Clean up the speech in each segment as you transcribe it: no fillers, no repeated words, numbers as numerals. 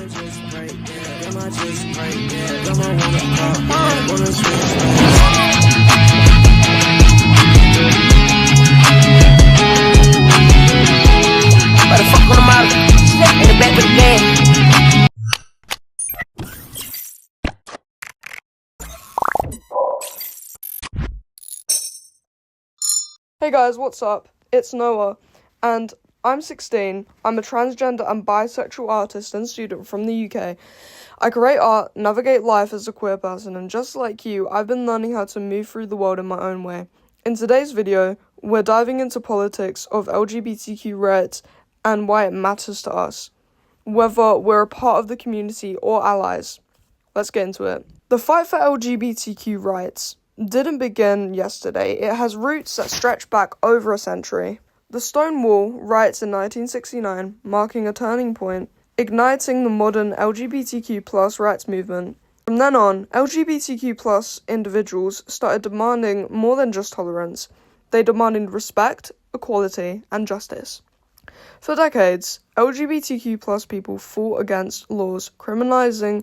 Hey guys, what's up? It's Noah, and I'm 16. I'm a transgender and bisexual artist and student from the UK. I create art, navigate life as a queer person, and just like you, I've been learning how to move through the world in my own way. In today's video, we're diving into politics of LGBTQ rights and why it matters to us, whether we're a part of the community or allies. Let's get into it. The fight for LGBTQ rights didn't begin yesterday. It has roots that stretch back over a century. The Stonewall riots in 1969, marking a turning point, igniting the modern LGBTQ+ rights movement. From then on, LGBTQ+ individuals started demanding more than just tolerance. They demanded respect, equality, and justice. For decades, LGBTQ+ people fought against laws criminalizing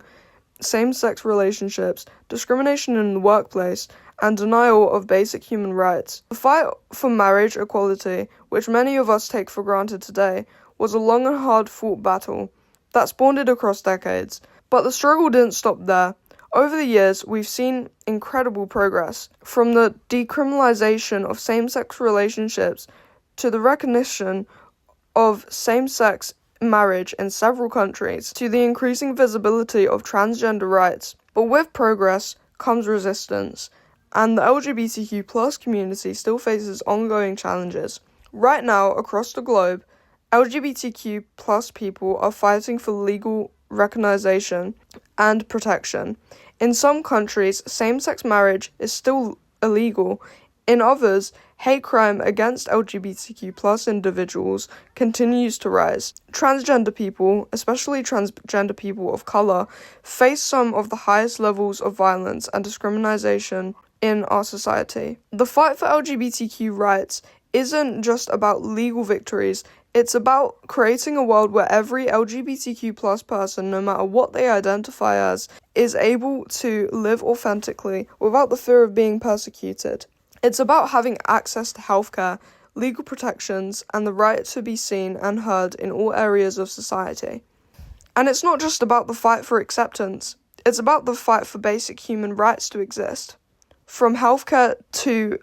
same-sex relationships, discrimination in the workplace, and denial of basic human rights. The fight for marriage equality, which many of us take for granted today, was a long and hard-fought battle that spawned across decades. But the struggle didn't stop there. Over the years, we've seen incredible progress, from the decriminalization of same-sex relationships to the recognition of same-sex marriage in several countries, to the increasing visibility of transgender rights. But with progress comes resistance, and the LGBTQ+ community still faces ongoing challenges. Right now, across the globe, LGBTQ+ people are fighting for legal recognition and protection. In some countries, same-sex marriage is still illegal. In others, hate crime against LGBTQ+ individuals continues to rise. Transgender people, especially transgender people of color, face some of the highest levels of violence and discrimination in our society. The fight for LGBTQ rights isn't just about legal victories. It's about creating a world where every LGBTQ+ person, no matter what they identify as, is able to live authentically without the fear of being persecuted. It's about having access to healthcare, legal protections, and the right to be seen and heard in all areas of society. And it's not just about the fight for acceptance, it's about the fight for basic human rights to exist. From healthcare to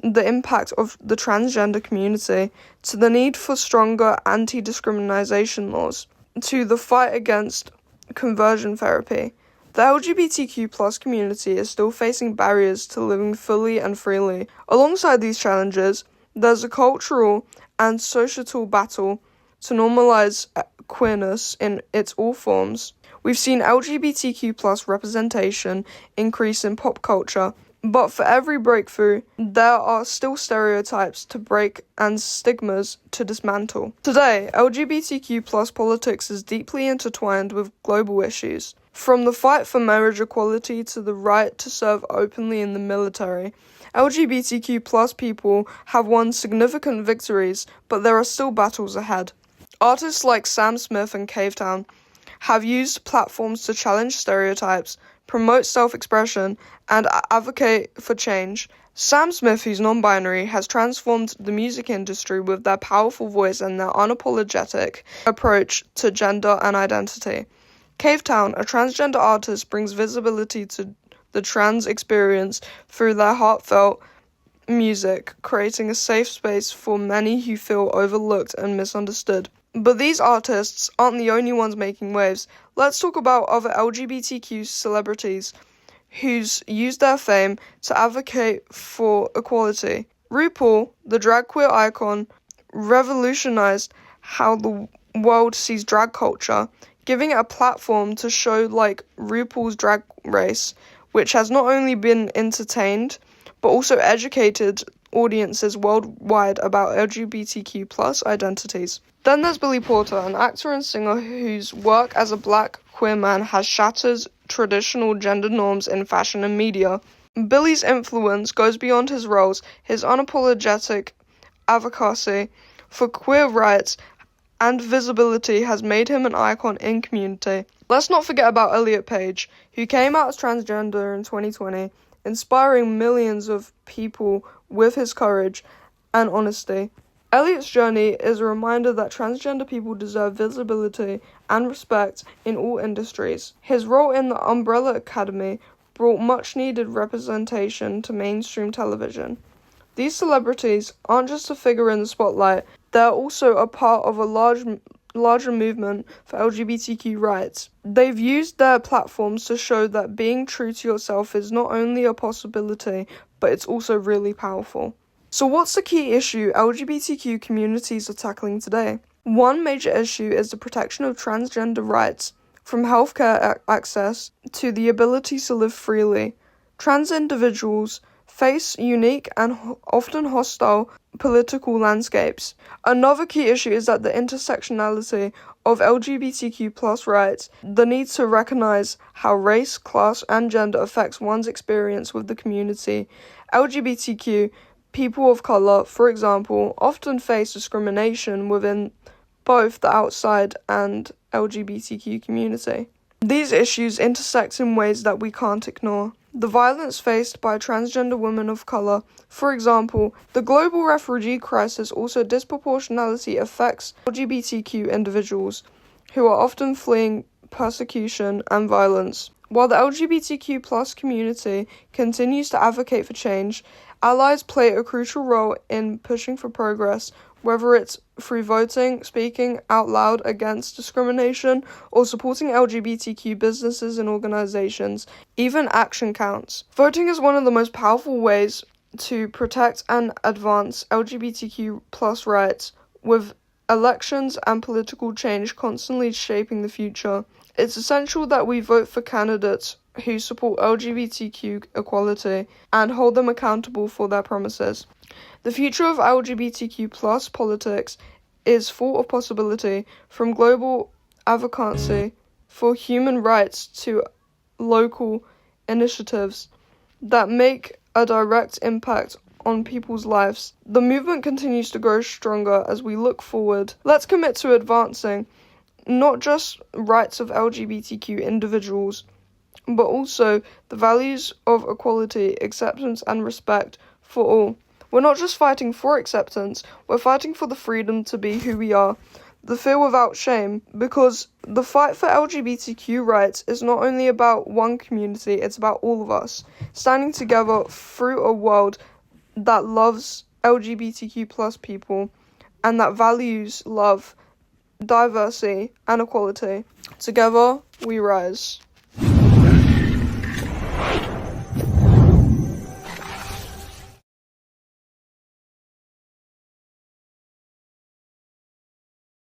the impact of the transgender community, to the need for stronger anti-discrimination laws, to the fight against conversion therapy. The LGBTQ+ community is still facing barriers to living fully and freely. Alongside these challenges, there's a cultural and societal battle to normalize queerness in its all forms. We've seen LGBTQ+ representation increase in pop culture, but for every breakthrough, there are still stereotypes to break and stigmas to dismantle. Today, LGBTQ+ politics is deeply intertwined with global issues. From the fight for marriage equality to the right to serve openly in the military, LGBTQ+ people have won significant victories, but there are still battles ahead. Artists like Sam Smith and Cavetown have used platforms to challenge stereotypes, promote self-expression, and advocate for change. Sam Smith, who's non-binary, has transformed the music industry with their powerful voice and their unapologetic approach to gender and identity. Cavetown, a transgender artist, brings visibility to the trans experience through their heartfelt music, creating a safe space for many who feel overlooked and misunderstood. But these artists aren't the only ones making waves. Let's talk about other LGBTQ celebrities who's used their fame to advocate for equality. RuPaul, the drag queer icon, revolutionized how the world sees drag culture, giving it a platform to show like RuPaul's Drag Race, which has not only been entertained, but also educated audiences worldwide about LGBTQ+ identities. Then there's Billy Porter, an actor and singer whose work as a black queer man has shattered traditional gender norms in fashion and media. Billy's influence goes beyond his roles. His unapologetic advocacy for queer rights and visibility has made him an icon in community. Let's not forget about Elliot Page, who came out as transgender in 2020, inspiring millions of people with his courage and honesty. Elliot's journey is a reminder that transgender people deserve visibility and respect in all industries. His role in the Umbrella Academy brought much-needed representation to mainstream television. These celebrities aren't just a figure in the spotlight, they're also a part of a larger movement for LGBTQ rights. They've used their platforms to show that being true to yourself is not only a possibility, but it's also really powerful. So what's the key issue LGBTQ communities are tackling today? One major issue is the protection of transgender rights, from healthcare access to the ability to live freely. Trans individuals face unique and often hostile political landscapes. Another key issue is that the intersectionality of LGBTQ+ rights, the need to recognize how race, class, and gender affects one's experience with the community. LGBTQ people of color, for example, often face discrimination within both the outside and LGBTQ community. These issues intersect in ways that we can't ignore. The violence faced by transgender women of color, for example, the global refugee crisis also disproportionately affects LGBTQ individuals, who are often fleeing persecution and violence. While the LGBTQ+ community continues to advocate for change, allies play a crucial role in pushing for progress, whether it's through voting, speaking out loud against discrimination, or supporting LGBTQ businesses and organizations. Even action counts. Voting is one of the most powerful ways to protect and advance LGBTQ+ rights, with elections and political change constantly shaping the future. It's essential that we vote for candidates who support LGBTQ equality and hold them accountable for their promises. The future of LGBTQ+ politics is full of possibility, from global advocacy for human rights to local initiatives that make a direct impact on people's lives. The movement continues to grow stronger as we look forward. Let's commit to advancing not just rights of LGBTQ individuals, but also the values of equality, acceptance, and respect for all. We're not just fighting for acceptance, we're fighting for the freedom to be who we are, the fear without shame, because the fight for LGBTQ rights is not only about one community, it's about all of us, standing together through a world that loves LGBTQ+ people and that values love, diversity, and equality. Together, we rise.